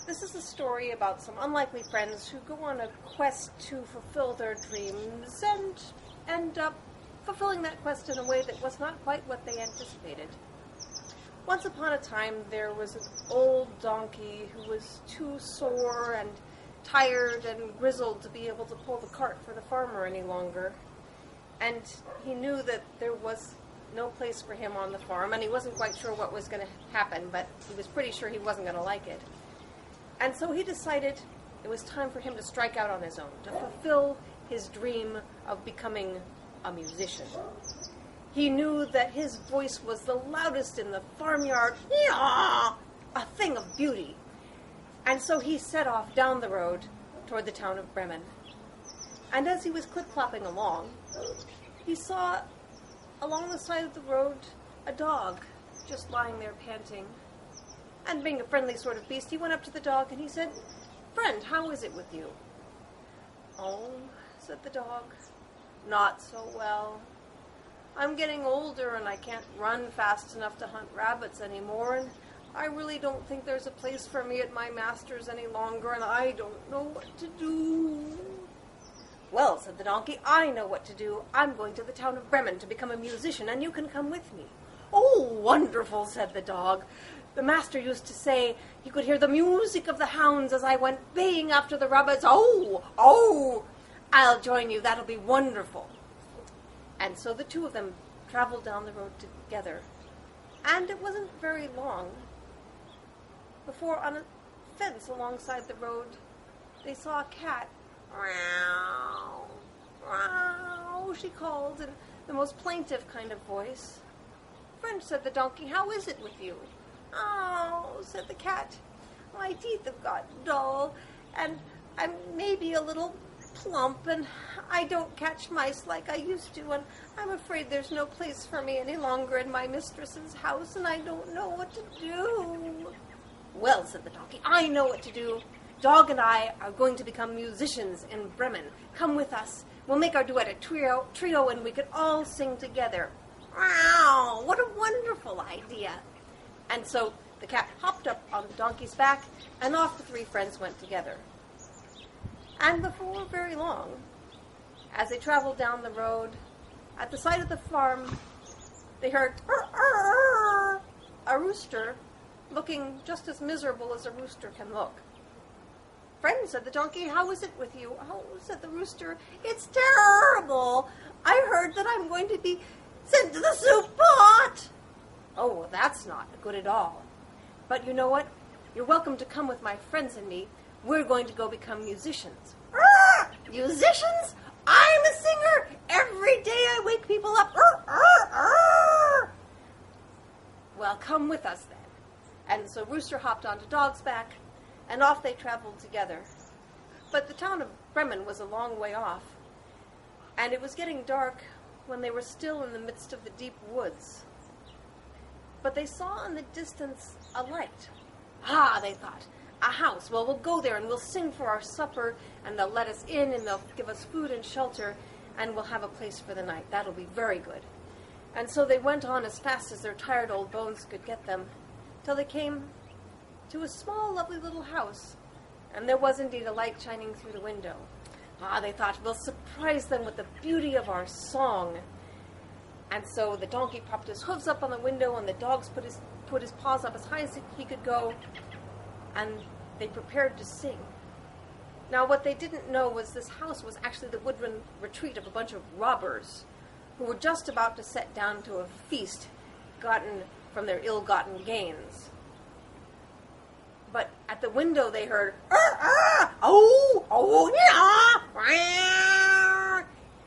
This is a story about some unlikely friends who go on a quest to fulfill their dreams and end up fulfilling that quest in a way that was not quite what they anticipated. Once upon a time, there was an old donkey who was too sore and tired and grizzled to be able to pull the cart for the farmer any longer. And he knew that there was no place for him on the farm, and he wasn't quite sure what was going to happen, but he was pretty sure he wasn't going to like it. And so he decided it was time for him to strike out on his own, to fulfill his dream of becoming a musician. He knew that his voice was the loudest in the farmyard, a thing of beauty. And so he set off down the road toward the town of Bremen. And as he was clip-clopping along, he saw along the side of the road a dog just lying there panting. And being a friendly sort of beast, he went up to the dog and he said, "Friend, how is it with you?" "Oh," said the dog, "not so well. I'm getting older and I can't run fast enough to hunt rabbits anymore, and I really don't think there's a place for me at my master's any longer, and I don't know what to do." "Well," said the donkey, "I know what to do. I'm going to the town of Bremen to become a musician, and you can come with me." "Oh, wonderful," said the dog. "The master used to say he could hear the music of the hounds as I went baying after the rabbits. Oh, oh, I'll join you. That'll be wonderful." And so the two of them traveled down the road together. And it wasn't very long before on a fence alongside the road they saw a cat. "Meow, meow," she called in the most plaintive kind of voice. "Friend," said the donkey, "how is it with you?" "Oh," said the cat, "my teeth have got dull, and I'm maybe a little plump, and I don't catch mice like I used to, and I'm afraid there's no place for me any longer in my mistress's house, and I don't know what to do." "Well," said the donkey, "I know what to do. Dog and I are going to become musicians in Bremen. Come with us. We'll make our duet a trio, and we could all sing together." "Wow, what a wonderful idea." And so the cat hopped up on the donkey's back, and off the three friends went together. And before very long, as they traveled down the road, at the side of the farm, they heard a rooster looking just as miserable as a rooster can look. "Friend," said the donkey, "how is it with you?" "Oh," said the rooster, "it's terrible. I heard that I'm going to be sent to the soup pot." "Oh, well, that's not good at all. But you know what? You're welcome to come with my friends and me. We're going to go become musicians." "Musicians? I'm a singer. Every day I wake people up. "Well, come with us then." And so Rooster hopped onto Dog's back, and off they traveled together. But the town of Bremen was a long way off, and it was getting dark when they were still in the midst of the deep woods. But they saw in the distance a light. "Ah," they thought, "a house. Well, we'll go there and we'll sing for our supper, and they'll let us in and they'll give us food and shelter, and we'll have a place for the night. That'll be very good." And so they went on as fast as their tired old bones could get them, till they came to a small, lovely little house, and there was indeed a light shining through the window. "Ah," they thought, "we'll surprise them with the beauty of our song." And so the donkey propped his hooves up on the window, and the dogs put his paws up as high as he could go, and they prepared to sing. Now, what they didn't know was this house was actually the woodland retreat of a bunch of robbers who were just about to set down to a feast gotten from their ill-gotten gains. But at the window they heard, "Oh, oh, yeah!"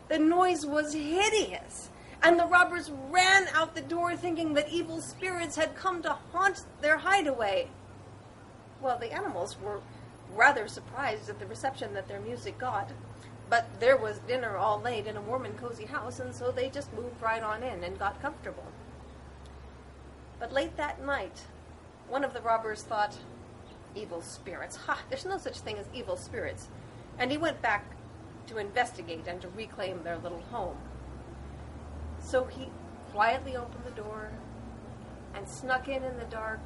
The noise was hideous, and the robbers ran out the door thinking that evil spirits had come to haunt their hideaway. Well, the animals were rather surprised at the reception that their music got, but there was dinner all laid in a warm and cozy house, and so they just moved right on in and got comfortable. But late that night, one of the robbers thought, "Evil spirits, there's no such thing as evil spirits," and he went back to investigate and to reclaim their little home. So he quietly opened the door and snuck in the dark,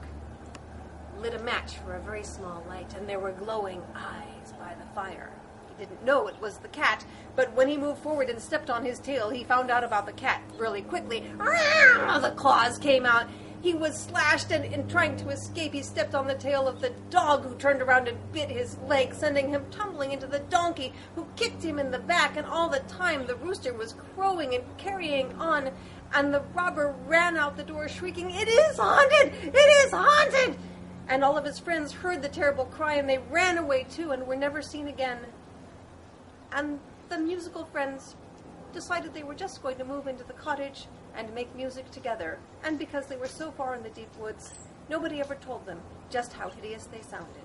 lit a match for a very small light, and there were glowing eyes by the fire. He didn't know it was the cat, but when he moved forward and stepped on his tail, he found out about the cat really quickly. The claws came out. He was slashed, and in trying to escape, he stepped on the tail of the dog, who turned around and bit his leg, sending him tumbling into the donkey, who kicked him in the back, and all the time the rooster was crowing and carrying on, and the robber ran out the door shrieking, "It is haunted! It is haunted!" And all of his friends heard the terrible cry, and they ran away too, and were never seen again. And the musical friends decided they were just going to move into the cottage and make music together. And because they were so far in the deep woods, nobody ever told them just how hideous they sounded.